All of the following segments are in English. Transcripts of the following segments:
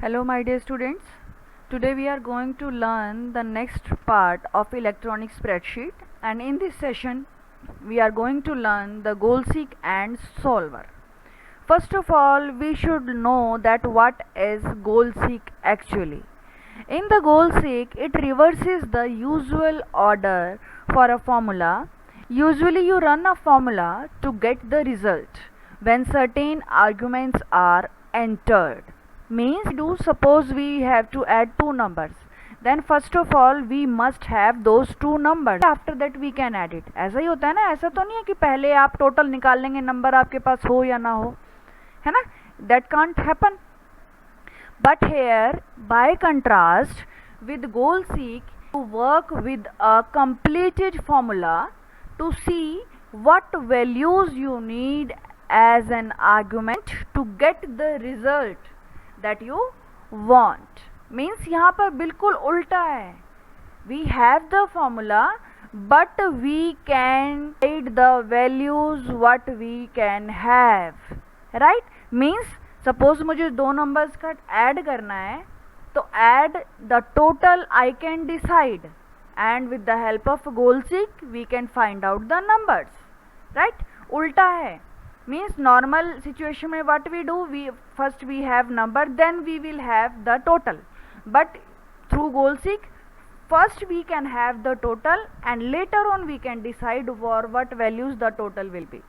Hello my dear students. Today we are going to learn the next part of electronic spreadsheet, and in this session we are going to learn the goal seek and solver. First of all, we should know that what is goal seek actually. In the goal seek, it reverses the usual order for a formula. Usually you run a formula to get the result when certain arguments are entered. Means do suppose we have to add two numbers, then first of all we must have those two numbers, after that we can add it. ऐसा ही होता है ना, ऐसा तो नहीं है कि पहले आप टोटल निकाल लेंगे नंबर आपके पास हो या ना हो, है ना, that can't happen. But here, by contrast, with goal seek, you work with a completed formula to see what values you need as an argument to get the result that you want. Means यहाँ पर बिल्कुल उल्टा है. We have the formula, but we can add the values what we can have. Right? Means suppose मुझे दो numbers का add करना है, तो add the total I can decide, and with the help of goal seek we can find out the numbers. Right? उल्टा है. Means normal situation में what we do, we first we have number, then we will have the total. But through goal seek first we can have the total and later on we can decide for what values the total will be.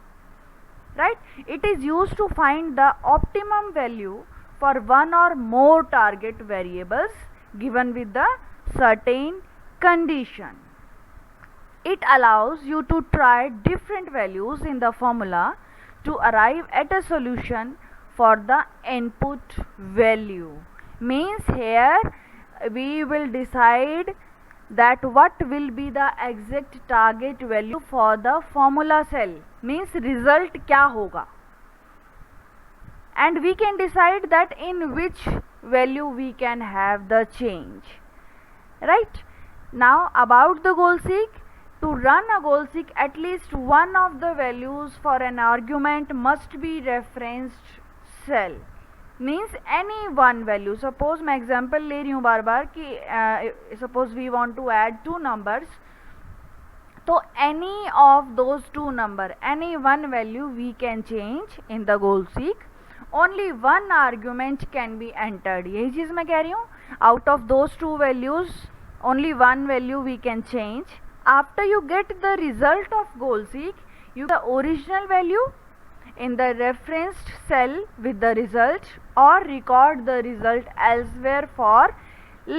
Right? It is used to find the optimum value for one or more target variables given with the certain condition. It allows you to try different values in the formula to arrive at a solution for the input value. Means here we will decide that what will be the exact target value for the formula cell. Means result क्या होगा, and we can decide that in which value we can have the change. Right? Now about the goal seek, to run a goal seek at least one of the values for an argument must be referenced cell. Means any one value. Suppose मैं example ले रही हूँ बार बार कि suppose we want to add two numbers, तो any of those two number, any one value we can change in the goal seek. Only one argument can be entered. यही चीज़ मैं कह रही हूँ. Out of those two values only one value we can change. After you get the result of goal seek, you the original value in the referenced cell with the result, or record the result elsewhere for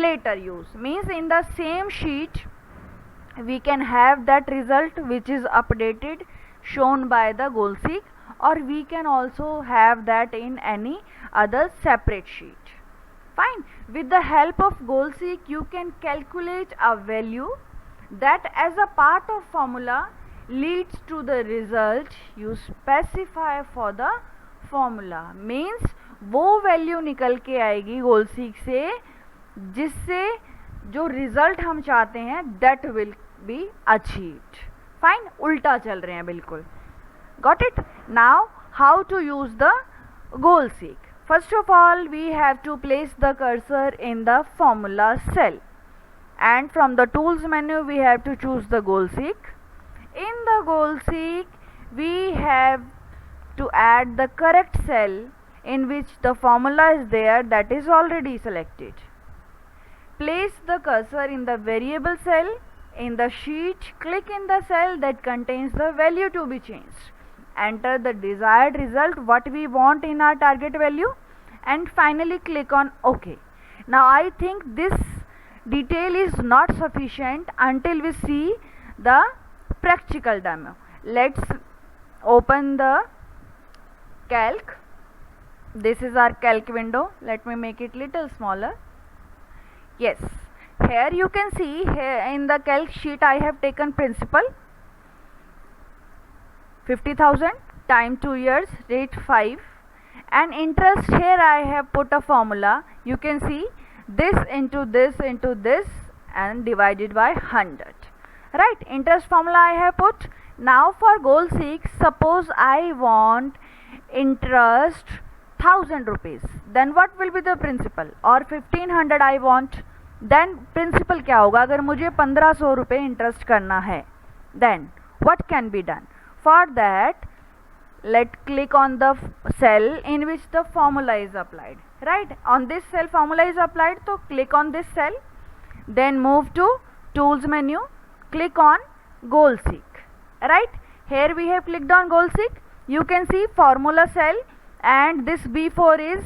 later use. Means in the same sheet we can have that result which is updated, shown by the goal seek, or we can also have that in any other separate sheet. Fine. With the help of goal seek you can calculate a value that as a part of formula leads to the result you specify for the formula. Means वो value निकल के आएगी गोल seek से जिससे जो result हम चाहते हैं that will be achieved. Fine? उल्टा चल रहे हैं बिल्कुल. Got it? Now how to use the goal seek. First of all we have to place the cursor in the formula cell, and from the tools menu we have to choose the goal seek. In the goal seek we have to add the correct cell in which the formula is there, that is already selected. Place the cursor in the variable cell in the sheet, click in the cell that contains the value to be changed, enter the desired result what we want in our target value, and finally click on OK. Now I think this detail is not sufficient until we see the practical demo. Let's open the calc. This is our calc window. Let me make it little smaller. Yes, here you can see, here in the calc sheet I have taken principal 50,000, time 2 years, rate 5, and interest here I have put a formula. You can see this into this into this and divided by 100. Right? Interest formula I have put. Now for goal seek, suppose I want interest 1000 rupees, then what will be the principal? Or 1500 I want, then principal क्या होगा? अगर मुझे 1500 रुपये interest करना है, then what can be done? For that, let's click on the cell in which the formula is applied. Right, on this cell formula is applied, so click on this cell, then move to tools menu, click on goal seek. Right, here we have clicked on goal seek. You can see formula cell, and this B4 is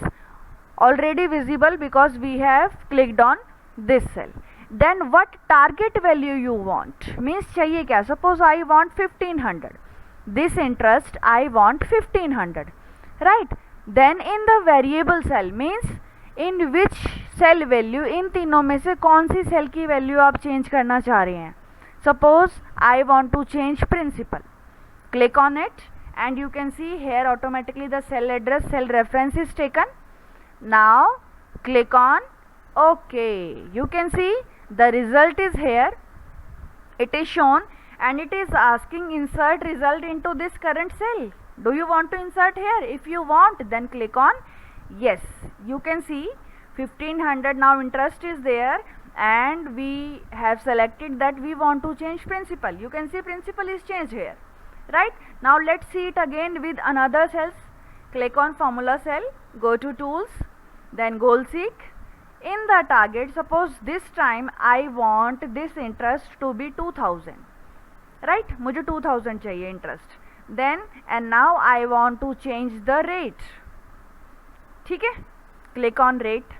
already visible because we have clicked on this cell. Then what target value you want? Means चाहिए क्या? Suppose I want 1500. This interest I want 1500. Right, then in the variable cell means in which cell value, इन तीनों में से कौन सी cell की value आप change करना चाह रहे हैं? Suppose I want to change principal. Click on it and you can see here automatically the cell address, cell reference is taken. Now click on OK. You can see the result is here. It is shown and it is asking insert result into this current cell. Do you want to insert here? If you want, then click on yes. You can see 1500 now interest is there, and we have selected that we want to change principal. You can see principal is changed here. Right, now let's see it again with another cells. Click on formula cell, go to tools, then goal seek. In the target, suppose this time I want this interest to be 2000. Right, मुझे 2000 चाहिए interest. Then and now I want to change the rate. ठीक है, click on rate.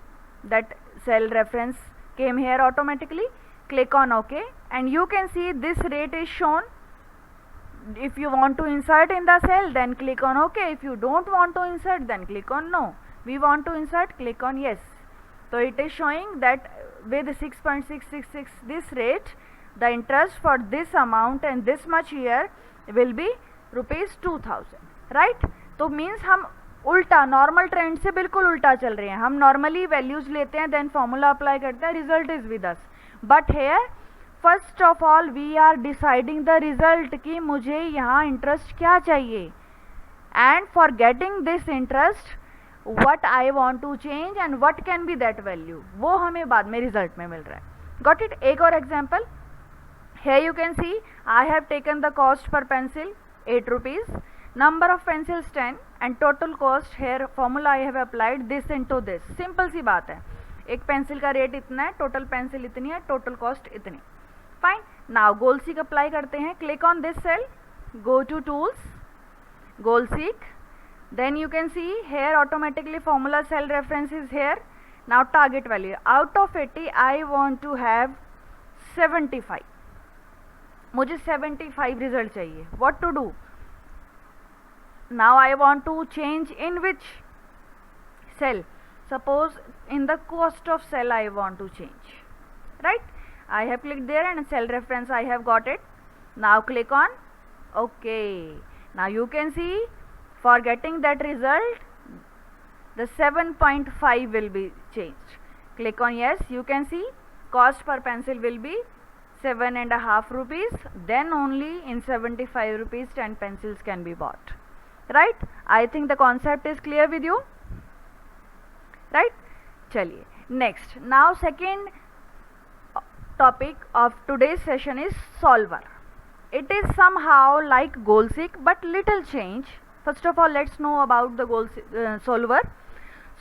That cell reference came here automatically. Click on OK and you can see this rate is shown. If you want to insert in the cell, then click on OK. If you don't want to insert, then click on no. We want to insert, click on yes. So it is showing that with 6.666 this rate, the interest for this amount and this much year will be rupees 2000. Right, तो means हम उल्टा normal trend से बिल्कुल उल्टा चल रहे हैं. हम नॉर्मली वैल्यूज लेते हैं, देन फॉर्मूला अप्लाई करते हैं, result is with us. But here first of all we are deciding the result कि मुझे यहाँ इंटरेस्ट क्या चाहिए, and for getting this interest what I want to change and what can be that value, वो हमें बाद में result में मिल रहा है. Got it? एक और example. Here you can see I have taken the cost per pencil 8 rupees, number of pencils 10 and total cost here formula I have applied this into this. Simple सी बात है, एक pencil का rate इतना है, total pencil इतनी है, total cost इतनी. Fine, now goal seek apply करते हैं. Click on this cell, go to tools, goal seek. Then you can see here automatically formula cell reference is here. Now target value out of 80 I want to have 75. मुझे 75 result चाहिए. What to do? Now I want to change in which cell? Suppose in the cost of cell I want to change. Right? I have clicked there and cell reference I have got it. Now click on OK. Now you can see for getting that result the 7.5 will be changed. Click on yes. You can see cost per pencil will be 7.5 rupees. Then only in 75 rupees 10 pencils can be bought. Right, I think the concept is clear with you. Right, चलिए next. Now second topic of today's session is solver. It is somehow like goal seek but little change. First of all, let's know about the solver.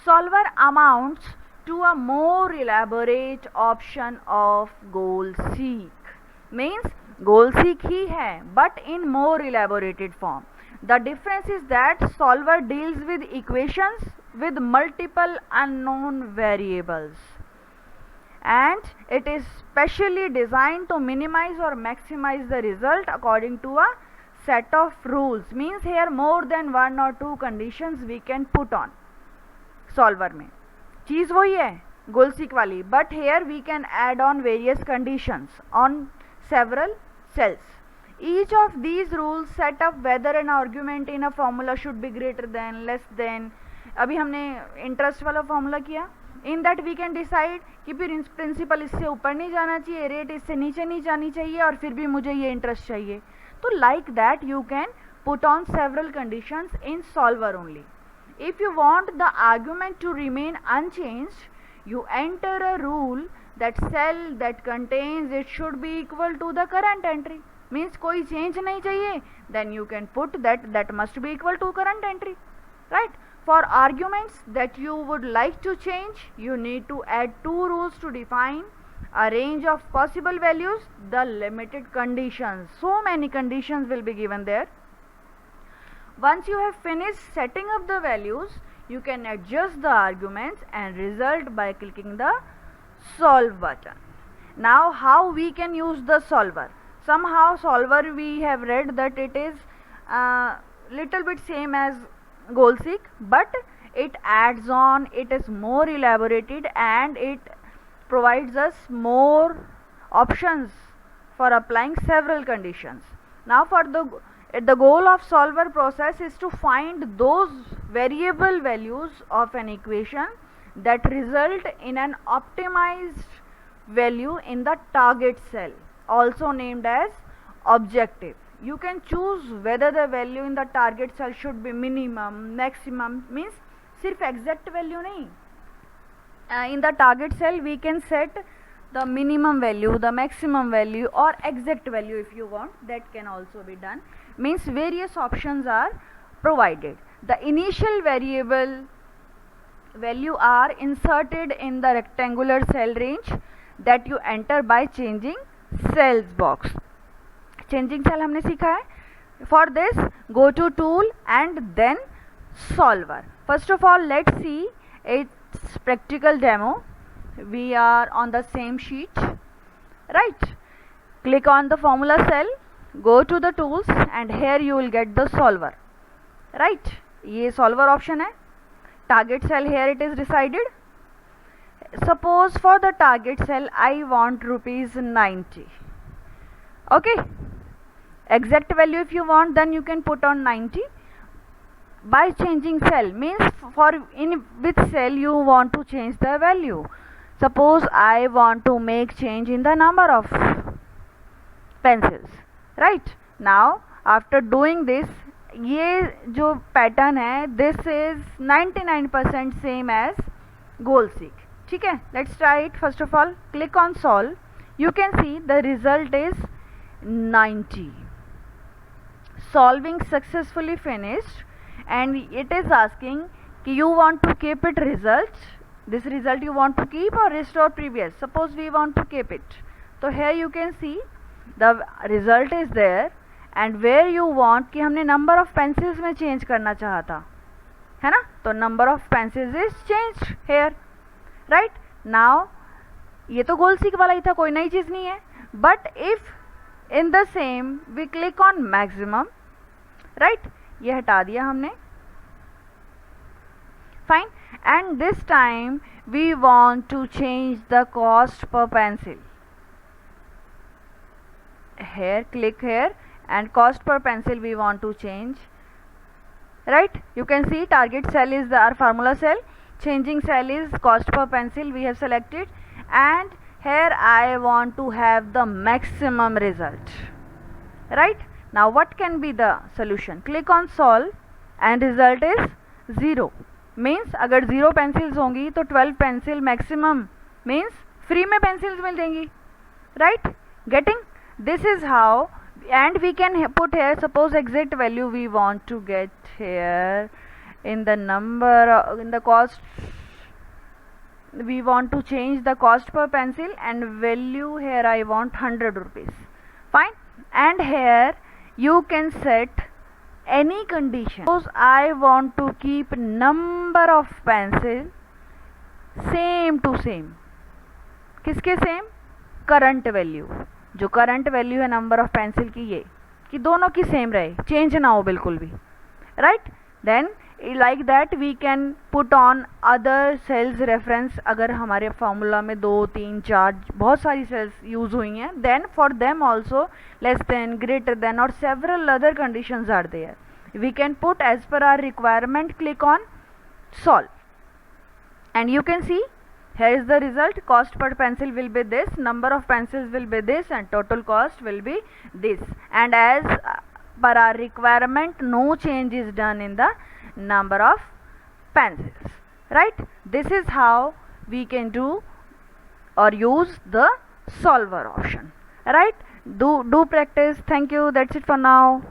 Solver amounts to a more elaborate option of goal seek. Means goal seek ही है but in more elaborated form. The difference is that solver deals with equations with multiple unknown variables, and it is specially designed to minimize or maximize the result according to a set of rules. Means here more than one or two conditions we can put on. Solver में चीज़ वही है गोल seek वाली, but here we can add on various conditions on several cells. Each of these rules set up whether an argument in a formula should be greater than, less than. अभी हमने interest वाला formula किया. In that we can decide कि फिर principal इससे ऊपर नहीं जाना चाहिए, रेट इससे नीचे नहीं जानी चाहिए, और फिर भी मुझे ये इंटरेस्ट चाहिए. तो like that you can put on several conditions in solver only. If you want the argument to remain unchanged, you enter a rule that cell that contains it should be equal to the current entry. Means कोई change नहीं चाहिए, then you can put that must be equal to current entry, right? For arguments that you would like to change, you need to add two rules to define a range of possible values, the limited conditions. So many conditions will be given there. Once you have finished setting up the values, you can adjust the arguments and result by clicking the solve button. Now how we can use the solver? Somehow solver we have read that it is little bit same as goal-seek, but it adds on, it is more elaborated, and it provides us more options for applying several conditions. Now for the goal of solver process is to find those variable values of an equation that result in an optimized value in the target cell, also named as objective. You can choose whether the value in the target cell should be minimum, maximum, means सिर्फ exact value नहीं. In the target cell we can set the minimum value, the maximum value, or exact value if you want. That can also be done. Means various options are provided. The initial variable value are inserted in the rectangular cell range that you enter by changing cells box. Changing cell हमने सीखा है. For this, go to tool and then solver. First of all, let's see its practical demo. We are on the same sheet, right? Click on the formula cell, go to the tools, and here you will get the solver, right? ये solver option है. Target cell, here it is decided. Suppose for the target cell I want rupees 90. Okay, exact value if you want, then you can put on 90. By changing cell means for in which cell you want to change the value. Suppose I want to make change in the number of pencils, right? Now after doing this, ये जो pattern है, this is 99% same as goal-seek. ठीक है? Let's try it. First of all, click on solve. You can see the result is 90. Solving successfully finished, and it is asking कि you want to keep it result. This result you want to keep or restore previous. Suppose we want to keep it. So here you can see the result is there, and where you want कि हमने number of pencils में change करना चाहा था, है ना? तो number of pencils is changed here, right? Now ये तो goal-seek वाला ही था, कोई नई चीज़ नहीं है. But if in the same we click on maximum, right? ये हटा दिया हमने. Fine. And this time we want to change the cost per pencil. Here, click here, and cost per pencil we want to change, right? You can see target cell is our formula cell, changing cell is cost per pencil we have selected, and here I want to have the maximum result, right? Now what can be the solution? Click on solve and result is 0. Means अगर 0 pencils होंगी तो 12 pencil maximum means free में pencils मिल जाएंगी, right? Getting? This is how, and we can put here, suppose exact value we want to get here in the number, in the cost, we want to change the cost per pencil, and value here I want 100 rupees. Fine. And here you can set any condition. Suppose I want to keep number of pencil same to same. किसके same? Current value. जो current value है number of pencil की, ये कि दोनों की same रहे, change ना हो बिल्कुल भी, right? Then like that we can put on other cells reference. अगर हमारे फार्मूला में 2, 3, 4 बहुत सारी सेल्स यूज हुई हैं, then for them also less than, greater than और several other conditions are there. We can put as per our requirement. Click on solve and you can see here is the result. Cost per pencil will be this, number of pencils will be this, and total cost will be this. And as per our requirement, no change is done in the number of pencils, right? This is how we can do or use the solver option, right? Do practice. Thank you. That's it for now.